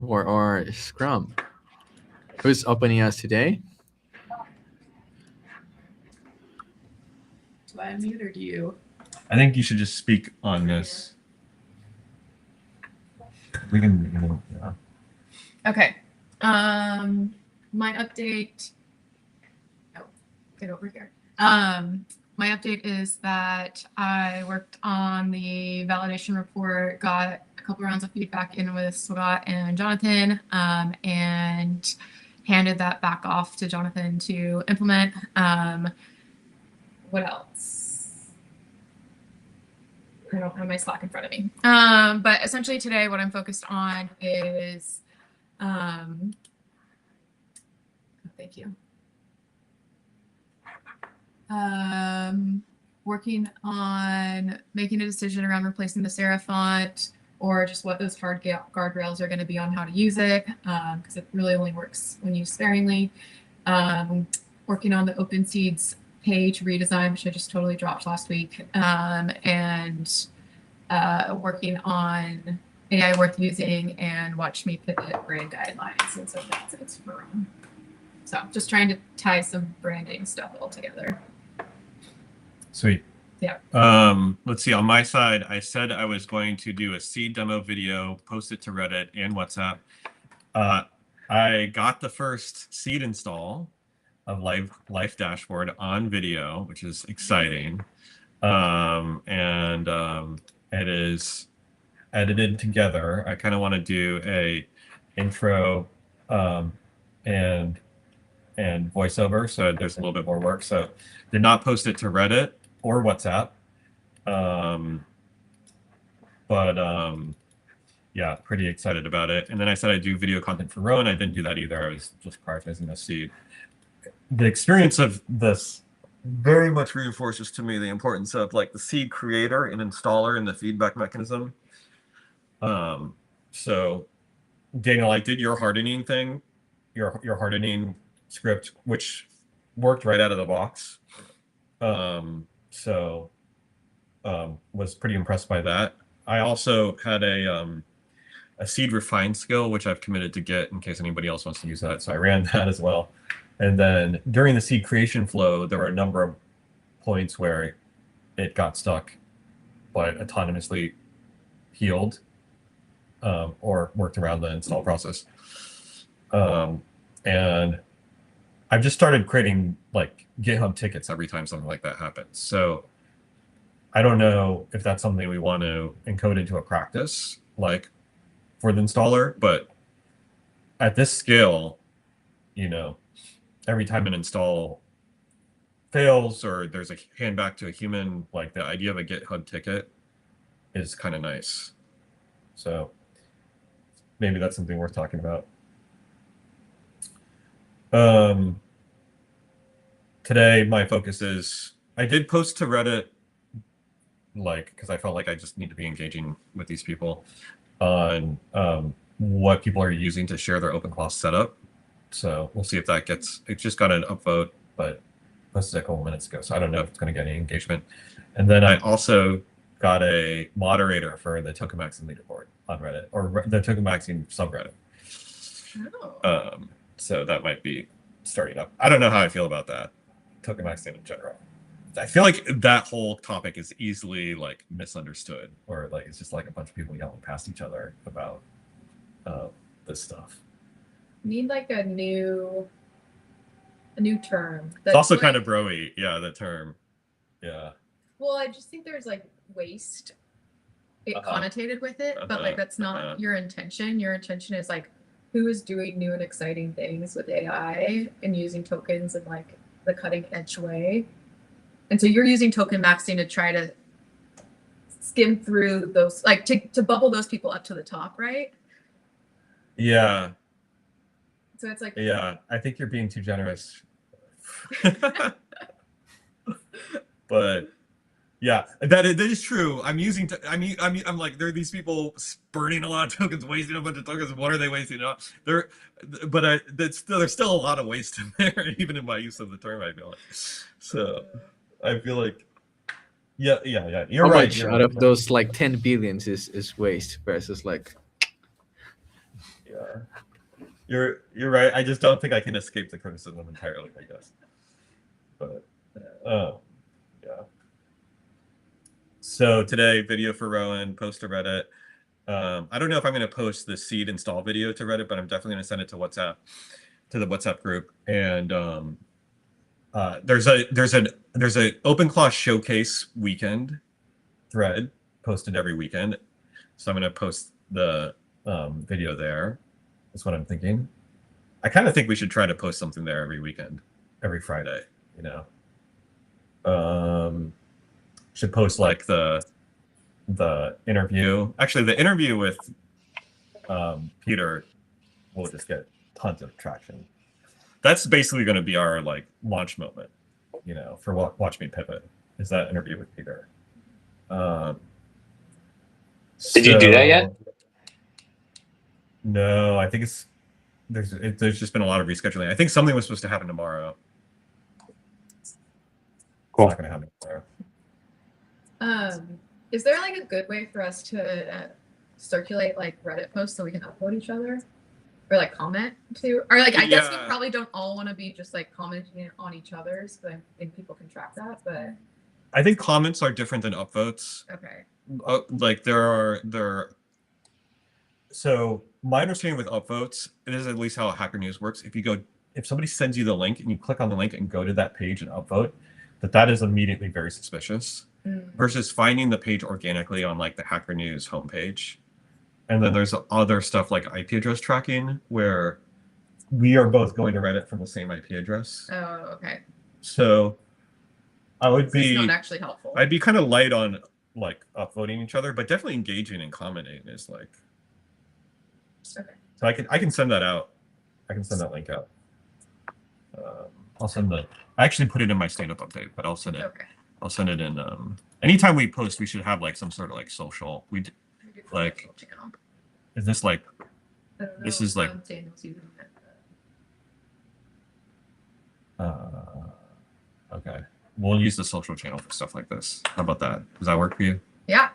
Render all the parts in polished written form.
or Scrum. Who's opening us today? Do I unmute or do you? I think you should just speak on this. We can. Yeah. Okay. My update. Oh, get over here. My update is that I worked on the validation report, got a couple rounds of feedback in with Scott and Jonathan, and handed that back off to Jonathan to implement. What else? I don't have my Slack in front of me. But essentially today, what I'm focused on is, thank you. Working on making a decision around replacing the serif font or just what those hard guardrails are going to be on how to use it, because it really only works when used sparingly. Working on the OpenSeeds page redesign, which I just totally dropped last week, and working on AI worth using and Watch Me Pivot brand guidelines. And so that's it for So just trying to tie some branding stuff all together. Sweet. Yeah. Let's see. On my side, I said I was going to do a seed demo video, post it to Reddit and WhatsApp. I got the first seed install of Life Dashboard on video, which is exciting. It is edited together. I kind of want to do a intro and voiceover, so there's a little bit more work. So did not post it to Reddit or WhatsApp. Yeah, pretty excited about it. And then I said I'd do video content for Rowan. I didn't do that either. I was just prioritizing the seed. The experience of this very much reinforces to me the importance of like the seed creator and installer and the feedback mechanism. So Daniel, I did your hardening thing, your hardening script, which worked right out of the box. Was pretty impressed by that. I also had a seed refine skill, which I've committed to get in case anybody else wants to use that. So I ran that as well. And then during the seed creation flow, there were a number of points where it got stuck, but autonomously healed or worked around the install process. And I've just started creating like GitHub tickets every time something like that happens. So I don't know if that's something we want to encode into a practice, like for the installer, but at this scale, you know, every time an install fails or there's a hand back to a human, like the idea of a GitHub ticket is kind of nice. So maybe that's something worth talking about. Today, my focus is, I did post to Reddit, like, because I felt like I just need to be engaging with these people on what people are using to share their OpenClaw setup. So we'll see if that gets, it just got an upvote, but posted a couple minutes ago. So I don't know if it's going to get any engagement. And then I also got a moderator for the tokenmaxing leaderboard on Reddit, or the tokenmaxing subreddit. Oh. So that might be starting up. I don't know how I feel about that, tokenmaxing in general. I feel like that whole topic is easily like misunderstood, or like it's just like a bunch of people yelling past each other about this stuff. Need like a new term. It's also kind of bro-y, yeah, the term. Yeah. Well, I just think there's like waste connotated with it, but like that's not your intention. Your intention is like, who is doing new and exciting things with AI and using tokens in like the cutting edge way. And so you're using token maxing to try to skim through those, like to bubble those people up to the top, right? Yeah. So it's like, yeah, I think you're being too generous. But yeah, that is true. I'm using, I'm like, there are these people burning a lot of tokens, wasting a bunch of tokens. What are they wasting? There's still a lot of waste in there, even in my use of the term, I feel like. So I feel like, yeah. You're How right. much out of those like 10 billions is waste versus like Yeah. You're right. I just don't think I can escape the criticism entirely, I guess. But yeah. So today, video for Rowan, post to Reddit. I don't know if I'm going to post the seed install video to Reddit, but I'm definitely going to send it to WhatsApp, to the WhatsApp group. And there's a OpenClaw showcase weekend thread posted every weekend. So I'm going to post the video there. That's what I'm thinking. I kind of think we should try to post something there every weekend, every Friday, you know. Should post like the interview. Actually, the interview with Peter will just get tons of traction. That's basically going to be our like launch moment, you know, for Watch Me Pivot, is that interview with Peter. Did you do that yet? No, I think there's just been a lot of rescheduling. I think something was supposed to happen tomorrow. Cool. It's not going to happen tomorrow. Is there like a good way for us to circulate like Reddit posts so we can upload each other, or like comment to, or like I guess we probably don't all want to be just like commenting on each other's, but I think people can track that. But I think comments are different than upvotes. okay. Like there are. So my understanding with upvotes, it is at least how Hacker News works. If somebody sends you the link and you click on the link and go to that page and upvote, that is immediately very suspicious. Versus finding the page organically on like the Hacker News homepage. And then there's other stuff like IP address tracking, where we are both going to Reddit from the same IP address. Oh, okay. So I would It's not actually helpful. I'd be kind of light on like upvoting each other, but definitely engaging and commenting is like. Okay. So I can send that out. I can send that link out. I'll send I actually put it in my stand-up update, but I'll send it. Okay. I'll send it in. Anytime we post, we should have like some sort of like social. Like, is this like? This is like. Okay. We'll use the social channel for stuff like this. How about that? Does that work for you? Yeah.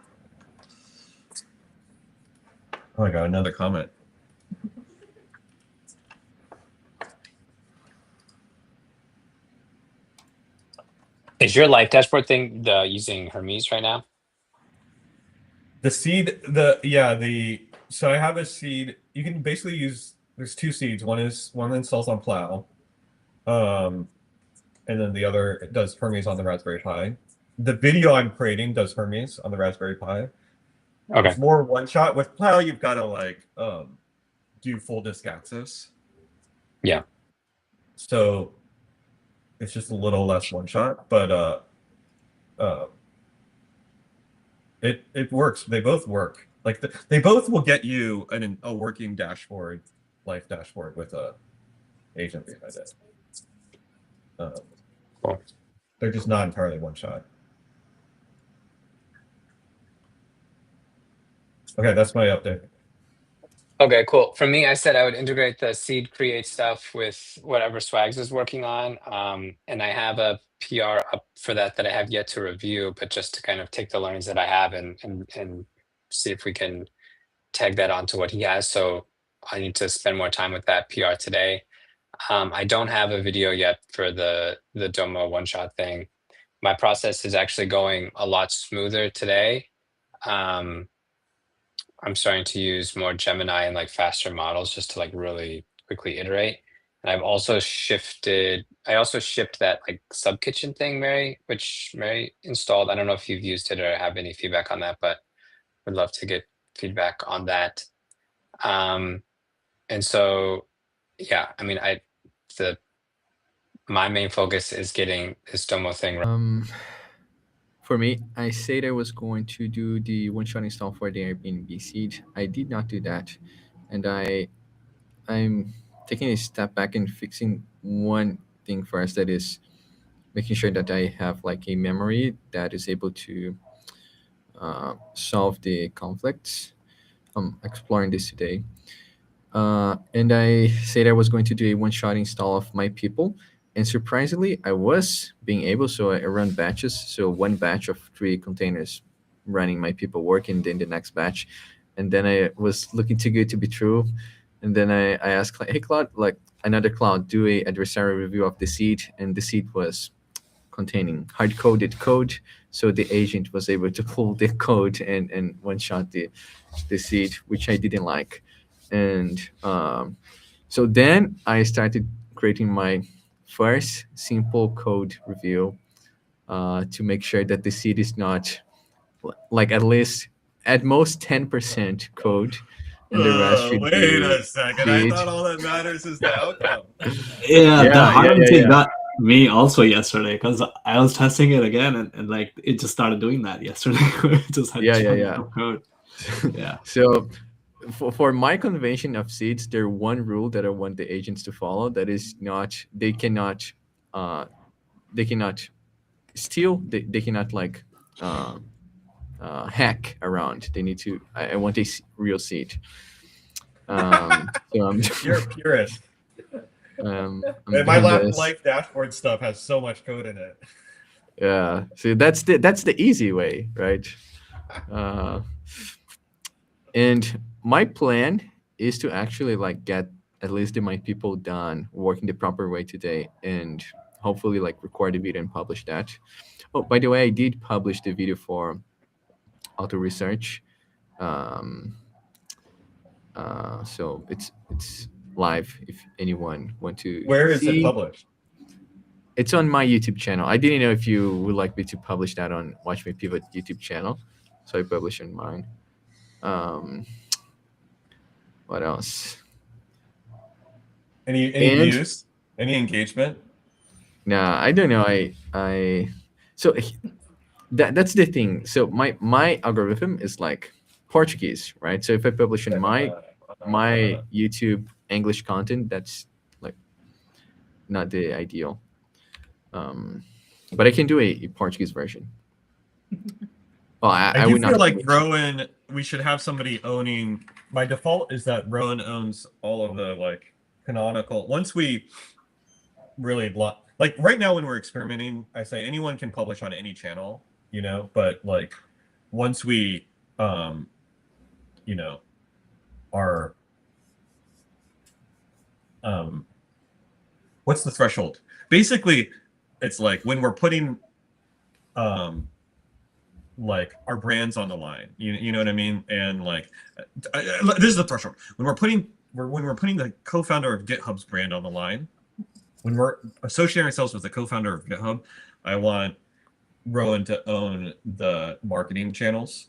Oh, I got another comment. Is your life dashboard thing using Hermes right now? The seed, so I have a seed. You can basically use, there's two seeds. One that installs on Plow. And then the other does Hermes on the Raspberry Pi. The video I'm creating does Hermes on the Raspberry Pi. Okay. It's more one shot. With Plow, you've got to like do full disk access. Yeah. So it's just a little less one shot, but it works. They both work. Like they both will get you a working dashboard, life dashboard with a agent behind it. Cool. They're just not entirely one shot. Okay, that's my update. Okay, cool. For me, I said I would integrate the seed create stuff with whatever Swags is working on. And I have a PR up for that I have yet to review, but just to kind of take the learnings that I have and see if we can tag that onto what he has. So I need to spend more time with that PR today. I don't have a video yet for the Domo one-shot thing. My process is actually going a lot smoother today. I'm starting to use more Gemini and like faster models just to like really quickly iterate. And I also shipped that like sub kitchen thing, which Mary installed. I don't know if you've used it or have any feedback on that, but would love to get feedback on that. And so, yeah, I mean, my main focus is getting this Domo thing. For me, I said I was going to do the one-shot install for the Airbnb seed. I did not do that, and I'm taking a step back and fixing one thing first. That is making sure that I have like a memory that is able to solve the conflicts. I'm exploring this today, and I said I was going to do a one-shot install of my people. And surprisingly, I was being able, so I run batches. So one batch of 3 containers running my people work, and then the next batch. And then I was looking too good to be true. And then I asked, like, hey, Claude, like another Claude, do a adversarial review of the seed. And the seed was containing hard-coded code. So the agent was able to pull the code and one-shot the seed, which I didn't like. And so then I started creating my first simple code review to make sure that the seed is not like at most 10% code, and the rest should Wait be a second. I seed. thought all that matters is the outcome. Yeah, Yeah, the yeah, harm yeah, thing yeah. got me also yesterday because I was testing it again and like it just started doing that yesterday. It just had Yeah, yeah, chunks yeah. of code. Yeah. So for my convention of seeds, there one rule that I want the agents to follow. That is not uh, they cannot steal. They cannot like hack around. They need to. I want a real seed. So You're a purist. I'm And my doing this. life dashboard stuff has so much code in it. Yeah. So that's the easy way, right? Uh, and my plan is to actually like get at least my people done working the proper way today, and hopefully like record a video and publish that. Oh, by the way, I did publish the video for auto research. Um, so it's live if anyone want to Where is see. it published? It's on my YouTube channel. I didn't know if you would like me to publish that on Watch Me Pivot YouTube channel, so I published on mine. What else? Any And- views? Any engagement? Nah, I don't know. I so that's the thing. So my algorithm is like Portuguese, right? So if I publish in my YouTube English content, that's like not the ideal. But I can do a Portuguese version. Well, I I do would feel not. like Rowan, we should have somebody owning. My default is that Rowan owns all of the like canonical. Once we really like right now when we're experimenting, I say anyone can publish on any channel, you know, but like once we you know, are what's the threshold? Basically, it's like when we're putting like our brands on the line, you know what I mean? And like this is the threshold. When we're putting the co-founder of GitHub's brand on the line, when we're associating ourselves with the co-founder of GitHub, I want Rowan to own the marketing channels.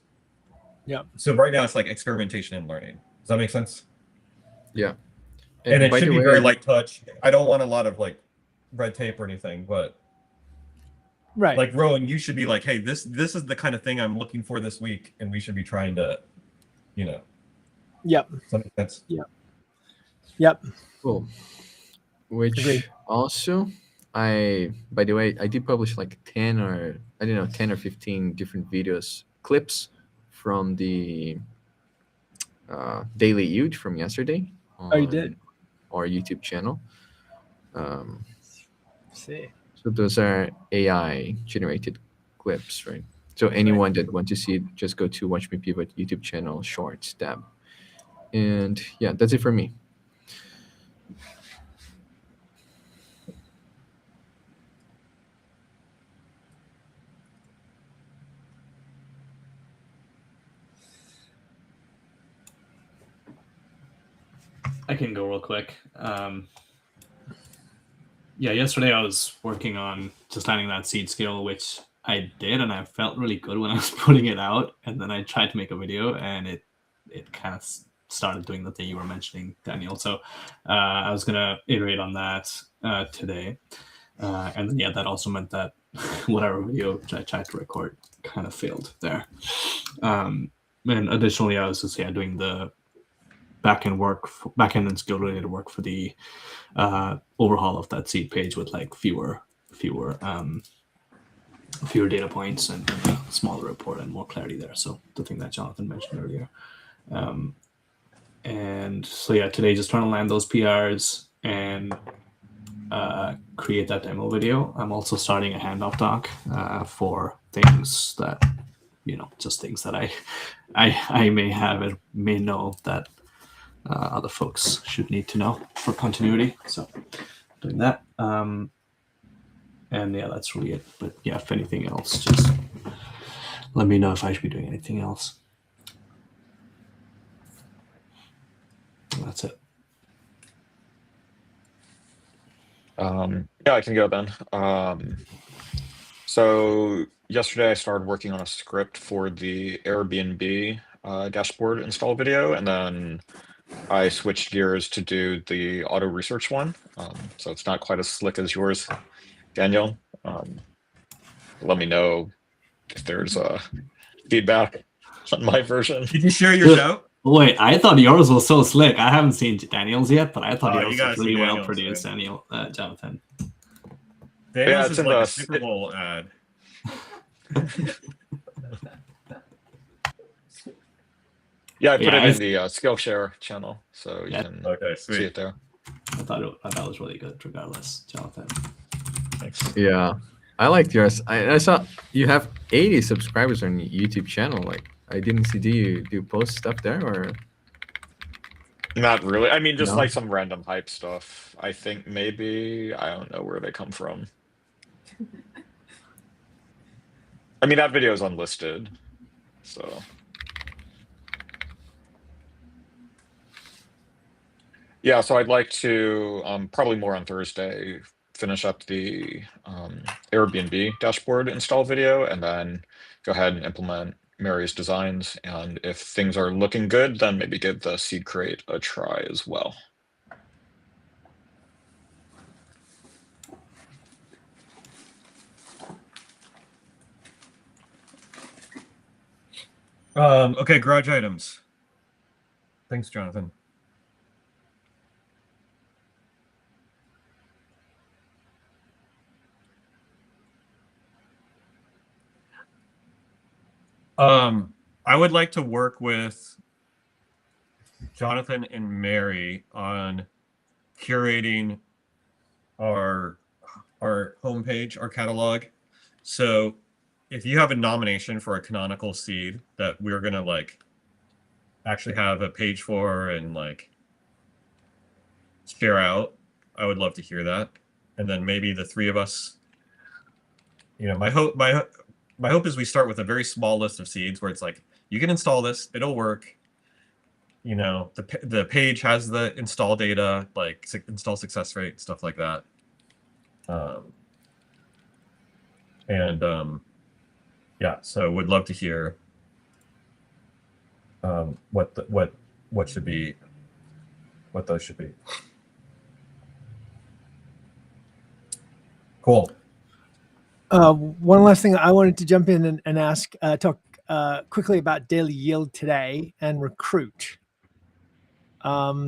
Yeah. So right now it's like experimentation and learning. Does that make sense? Yeah. And it by should the be way, very light touch. I don't want a lot of like red tape or anything, but Right. like Rowan, you should be like, hey, this is the kind of thing I'm looking for this week, and we should be trying to, you know. Yep. Does that make sense? Yep. Cool. Which Agreed. also, by the way, I did publish like 10 or 15 different videos, clips from the Daily Huge from yesterday on you did? our YouTube channel. See. So those are AI generated clips, right? So anyone that want to see it, just go to Watch Me Pivot YouTube channel Shorts tab. And yeah, that's it for me. I can go real quick. Yeah, yesterday I was working on just landing that seed skill, which I did, and I felt really good when I was putting it out. And then I tried to make a video, and it kind of started doing the thing you were mentioning, Daniel. So I was gonna iterate on that today, and then yeah, that also meant that whatever video I tried to record kind of failed there. And additionally, I was just doing the backend and skill related work for the overhaul of that seed page with like fewer data points and a smaller report and more clarity there. So the thing that Jonathan mentioned earlier. And so yeah, today just trying to land those PRs and create that demo video. I'm also starting a handoff doc for things that, just things that I may have or may know that other folks should need to know for continuity. So doing that. And yeah, that's really it. But yeah, if anything else, just let me know if I should be doing anything else. And that's it. Yeah, I can go then. So yesterday I started working on a script for the Airbnb dashboard install video, and then I switched gears to do the auto research one. So it's not quite as slick as yours, Daniel. Let me know if there's feedback on my version. Did you share your show? Wait, I thought yours was so slick. I haven't seen Daniel's yet, but I thought Oh, yours you gotta was see really well Daniel's, produced, right? Daniel, Jonathan. Daniel's it's is in like the- a Super Bowl ad. Yeah, I put Yeah, it in the Skillshare channel, so you Yeah. can Okay, see sweet. it there. I thought it was really good, regardless, Jonathan. Thanks. Yeah, I liked yours. I saw you have 80 subscribers on your YouTube channel. Like, I didn't see. Do you post stuff there or? Not really. I mean, just No? like some random hype stuff. I think maybe, I don't know where they come from. I mean, that video is unlisted, so. Yeah, so I'd like to, probably more on Thursday, finish up the Airbnb dashboard install video, and then go ahead and implement Mary's designs. And if things are looking good, then maybe give the seed crate a try as well. Okay, garage items. Thanks, Jonathan. I would like to work with Jonathan and Mary on curating our homepage, our catalog. So if you have a nomination for a canonical seed that we're gonna like actually have a page for and like share out, I would love to hear that. And then maybe the three of us, you know, my hope is we start with a very small list of seeds where it's like, you can install this, it'll work. You know, the page has the install data, like install success rate, stuff like that. Yeah, so would love to hear what should be, what those should be. Cool. One last thing I wanted to jump in and ask, talk quickly about daily yield today and recruit. I've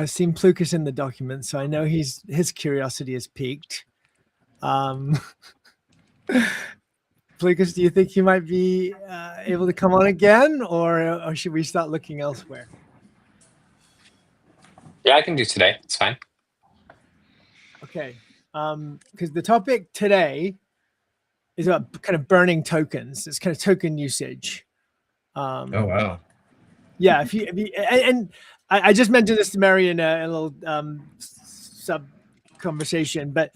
seen Plukas in the document, so I know his curiosity is piqued. Plukas, do you think he might be able to come on again, or should we start looking elsewhere? Yeah, I can do today. It's fine. Okay, because the topic today is about kind of burning tokens. It's kind of token usage. Oh wow. Yeah, if you and I just mentioned this to Mary in a little sub conversation, but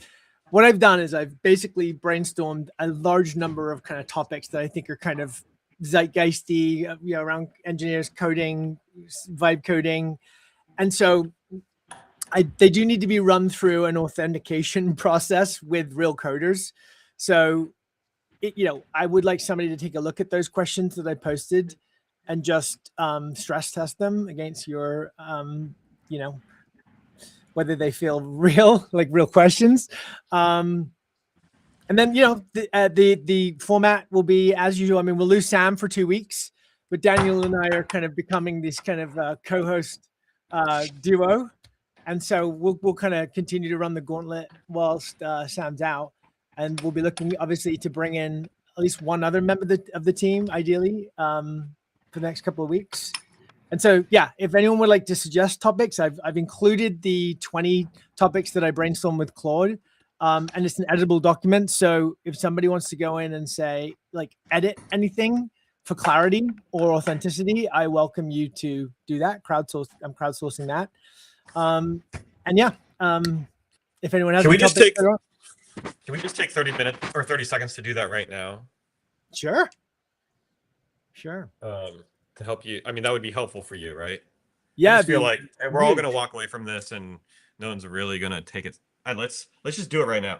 what I've done is I've basically brainstormed a large number of kind of topics that I think are kind of zeitgeisty, you know, around engineers coding, vibe coding, and so they do need to be run through an authentication process with real coders. So, you know, I would like somebody to take a look at those questions that I posted and just stress test them against your, you know, whether they feel real, like real questions. And then, you know, the format will be as usual. I mean, we'll lose Sam for 2 weeks, but Daniel and I are kind of becoming this kind of co-host duo. And so we'll kind of continue to run the gauntlet whilst Sam's out. And we'll be looking, obviously, to bring in at least one other member of the team, ideally, for the next couple of weeks. And so, yeah, if anyone would like to suggest topics, I've included the 20 topics that I brainstormed with Claude. And it's an editable document. So if somebody wants to go in and say, like, edit anything for clarity or authenticity, I welcome you to do that. I'm crowdsourcing that. And yeah, if anyone has Can any we just topics, Can we just take 30 minutes or 30 seconds to do that right now? sure. To help you. I mean, that would be helpful for you, right? Yeah, I just feel like we're all huge. going to walk away from this and no one's really going to take it. Let's just do it right now.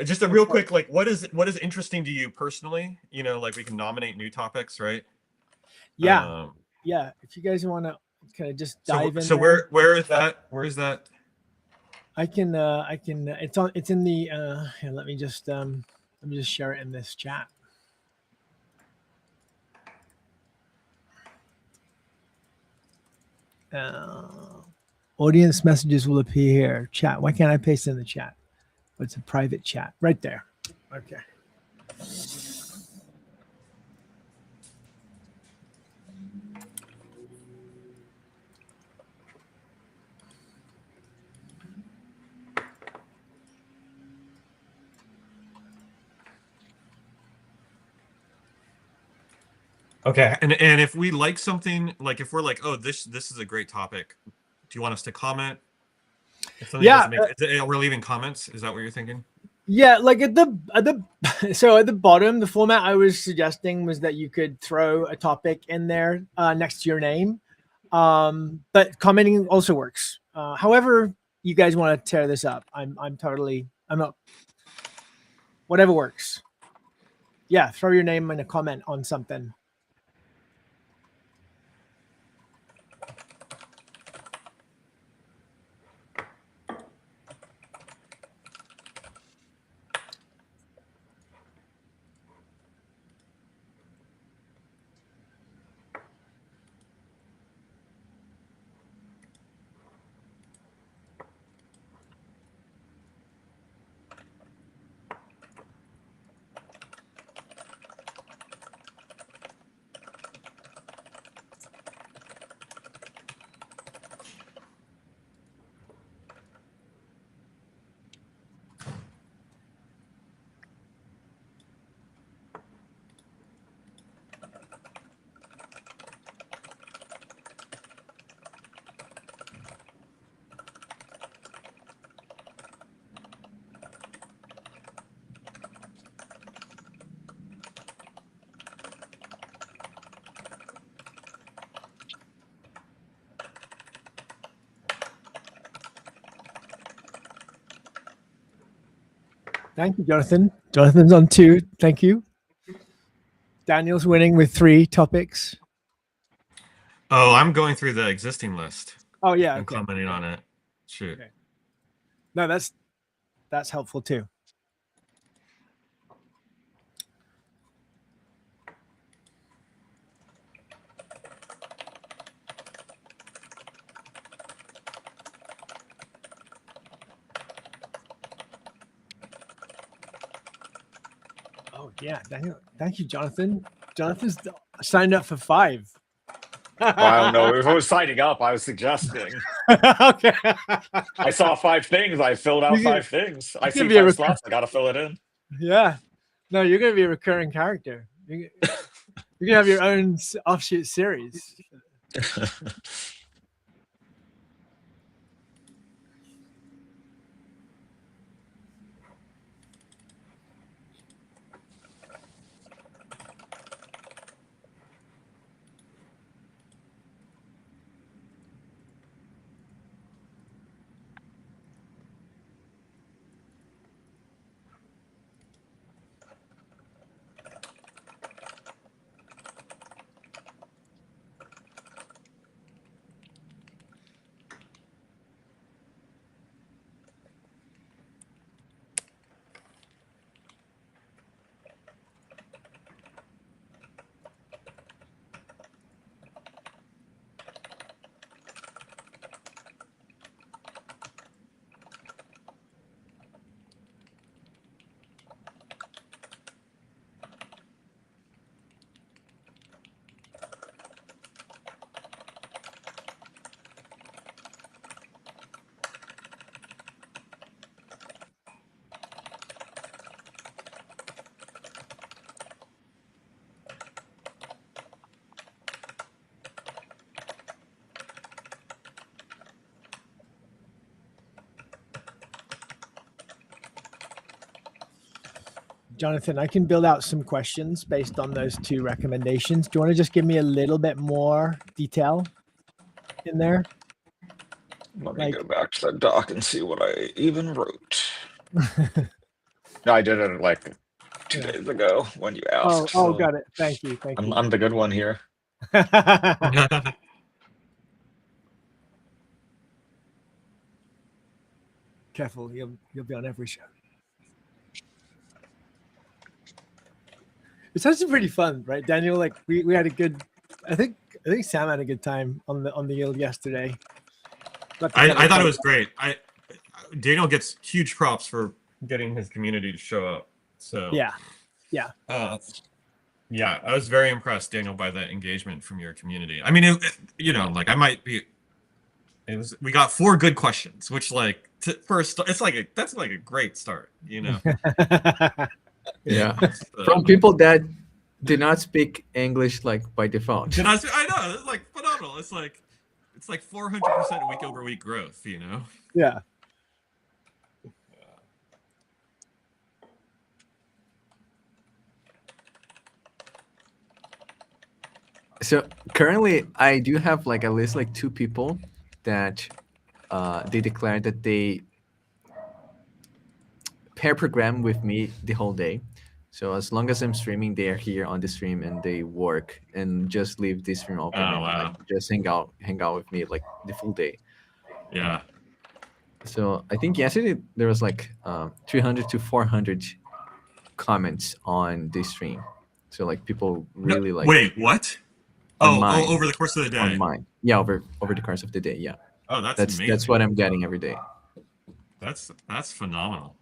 Just a real quick, like, what is interesting to you personally? You know, like we can nominate new topics, right? Yeah. Yeah. If you guys want to kind of just dive in. So where is that? Where is that? I can, it's in the, here, let me just share it in this chat. Audience messages will appear here. Chat. Why can't I paste it in the chat? Oh, it's a private chat right there. Okay. Okay. And if we like something, like if we're like, oh, this is a great topic, do you want us to comment? If something doesn't make, we're leaving comments. Is that what you're thinking? Yeah, like at the so at the bottom, the format I was suggesting was that you could throw a topic in there next to your name, but commenting also works. However, you guys want to tear this up, I'm not. Whatever works. Yeah, throw your name in a comment on something. Thank you, Jonathan. Jonathan's on 2. Thank you. Daniel's winning with 3 topics. Oh, I'm going through the existing list. Oh yeah, I'm commenting on it. Shoot. Okay. No, that's helpful too. Oh yeah, Daniel. Thank you, Jonathan. Jonathan's signed up for 5. Well, I don't know if I was signing up. I was suggesting. Okay. I saw 5 things. I filled out 5 things. I see 5 slots. I gotta fill it in. Yeah. No, you're gonna be a recurring character. You're gonna have your own offshoot series. Jonathan, I can build out some questions based on those 2 recommendations. Do you want to just give me a little bit more detail in there? Let me go back to the doc and see what I even wrote. No, I did it like 2 days ago when you asked. Oh, so got it. Thank you. I'm the good one here. Careful, you'll be on every show. It's actually pretty fun, right, Daniel? Like we had a good. I think Sam had a good time on the Yield yesterday. I thought it was great. Daniel gets huge props for getting his community to show up. So yeah. Yeah, I was very impressed, Daniel, by that engagement from your community. I mean, like I might be. We got 4 good questions, which like first, it's like that's like a great start, Yeah, from people that did not speak English like by default. I know it's like phenomenal. It's like 400% week over week growth, Yeah. So currently, I do have like at least like 2 people that they declared that they pair program with me the whole day. So as long as I'm streaming, they are here on the stream and they work and just leave the stream open and like, just hang out with me like the full day. Yeah. So I think yesterday there was like 300 to 400 comments on the stream. So like people really like. Wait, what? Over the course of the day. On mine, yeah, over the course of the day, yeah. Oh, that's amazing. That's what I'm getting every day. That's phenomenal.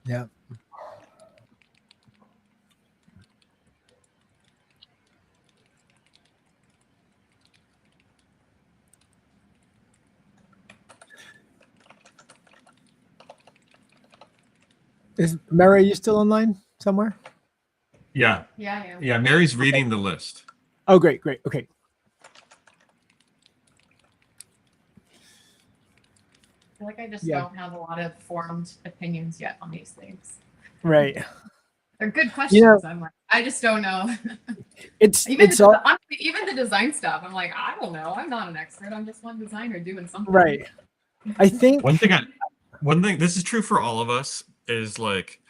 Yeah. Is Mary, are you still online somewhere? Yeah. Yeah, I am. Yeah, Mary's reading the list. Oh, great. Okay. I feel like I just don't have a lot of formed opinions yet on these things. Right. They're good questions. I'm like, I just don't know. Even the design stuff. I'm like, I don't know. I'm not an expert. I'm just one designer doing something. Right. I think one thing. This is true for all of us. Is like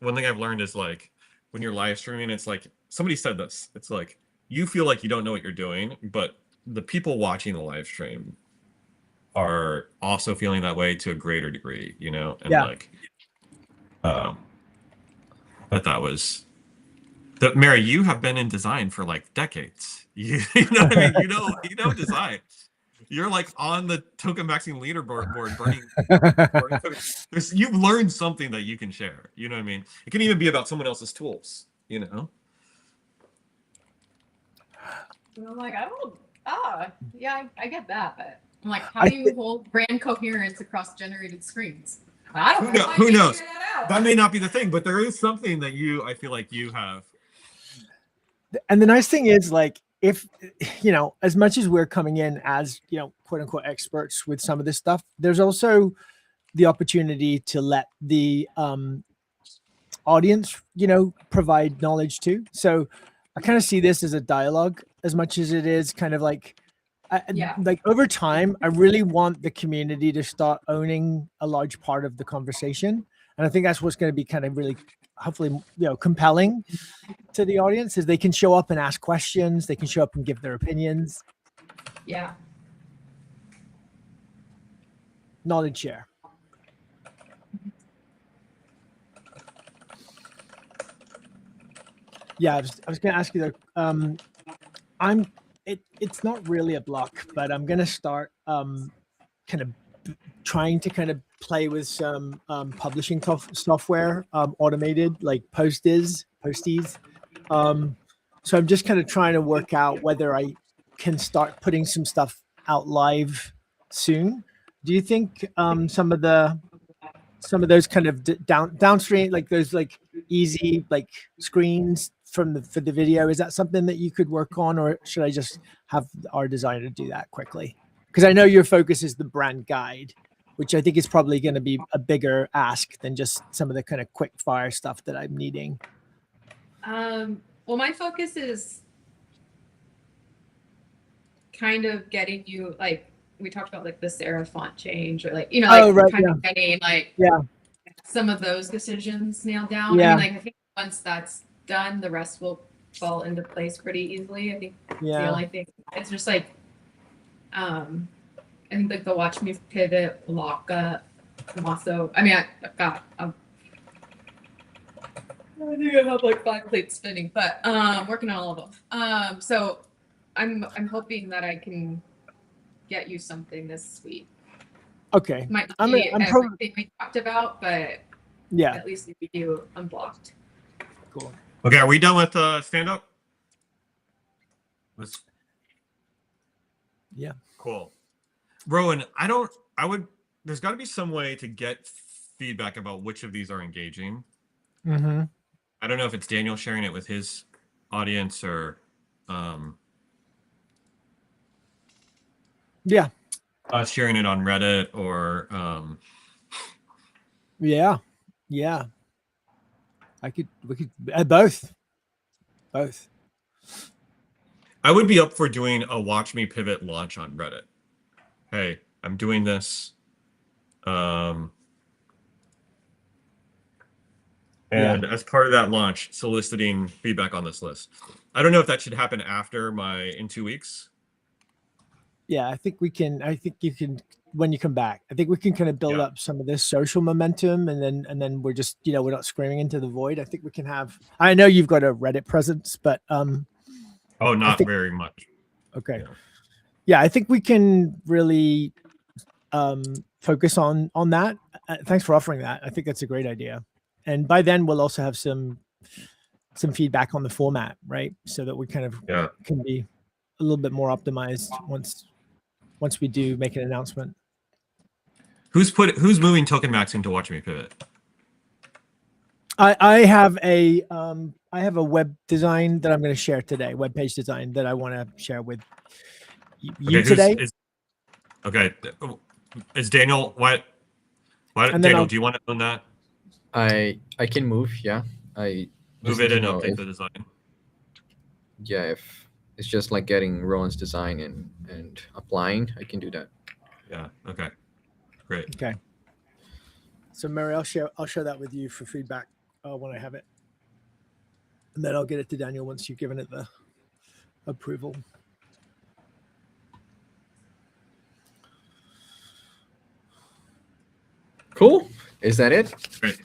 one thing I've learned is like when you're live streaming, it's like somebody said this. It's like you feel like you don't know what you're doing, but the people watching the live stream are also feeling that way to a greater degree, and like but that Mary, you have been in design for like decades. You know what I mean? You know design. You're like on the token maxing leaderboard burning tokens. You've learned something that you can share. You know what I mean? It can even be about someone else's tools, And I'm like, yeah, I get that, but I'm like, how do you hold brand coherence across generated screens? I don't know. Who knows? That may not be the thing, but there is something that I feel like you have. And the nice thing is, like, if as much as we're coming in as quote unquote experts with some of this stuff, there's also the opportunity to let the audience provide knowledge too. So I kind of see this as a dialogue as much as it is kind of like like over time, I really want the community to start owning a large part of the conversation, and I think that's what's going to be kind of really hopefully compelling to the audience is they can show up and ask questions, they can show up and give their opinions. Yeah. Knowledge share. Yeah, I was going to ask you though. It's not really a block, but I'm going to start kind of trying to kind of play with some publishing software, automated like posties. So I'm just kind of trying to work out whether I can start putting some stuff out live soon. Do you think some of those kind of downstream, like those like easy like screens for the video, is that something that you could work on, or should I just have our designer do that quickly? Because I know your focus is the brand guide, which I think is probably going to be a bigger ask than just some of the kind of quick fire stuff that I'm needing. Well, my focus is kind of getting you like we talked about like the serif font change or like like Oh, right, kind yeah. of getting like Yeah. some of those decisions nailed down. Yeah. I mean, like I think once that's done, the rest will fall into place pretty easily. I think the Yeah. only thing it's just like I think like the watch me pivot lockup. I'm also I mean I've got I think I have like 5 plates spinning, but working on all of them. So I'm hoping that I can get you something this week. Okay. Might not I'm be probably, everything we talked about, but yeah. at least leave you unblocked. Cool. Okay, are we done with stand up? Let's. Yeah. Cool. Rowan, there's got to be some way to get feedback about which of these are engaging. Mm-hmm. I don't know if it's Daniel sharing it with his audience or Yeah. us sharing it on Reddit or Yeah. Yeah. We could both. Both. I would be up for doing a watch me pivot launch on Reddit. Hey, I'm doing this. And as part of that launch, soliciting feedback on this list. I don't know if that should happen after in 2 weeks. Yeah, I think you can when you come back. I think we can kind of build up some of this social momentum and then we're just, we're not screaming into the void. I think we can have I know you've got a Reddit presence, but not very much. Okay. Yeah, I think we can really focus on that. Thanks for offering that. I think that's a great idea. And by then we'll also have some feedback on the format, right? So that we kind of can be a little bit more optimized once we do make an announcement. Who's moving Token Max into Watch Me Pivot? I have a web design that I'm going to share today, web page design that I want to share with you today. Is Daniel Daniel, do you want to own that? I can move, yeah. I move it and update the design. Yeah, if it's just like getting Rowan's design and applying, I can do that. Yeah. Okay. Great. Okay. So Mary, I'll share that with you for feedback when I have it, and then I'll get it to Daniel once you've given it the approval. Cool. Is that it? Great.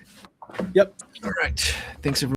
Yep. All right. Thanks, everyone.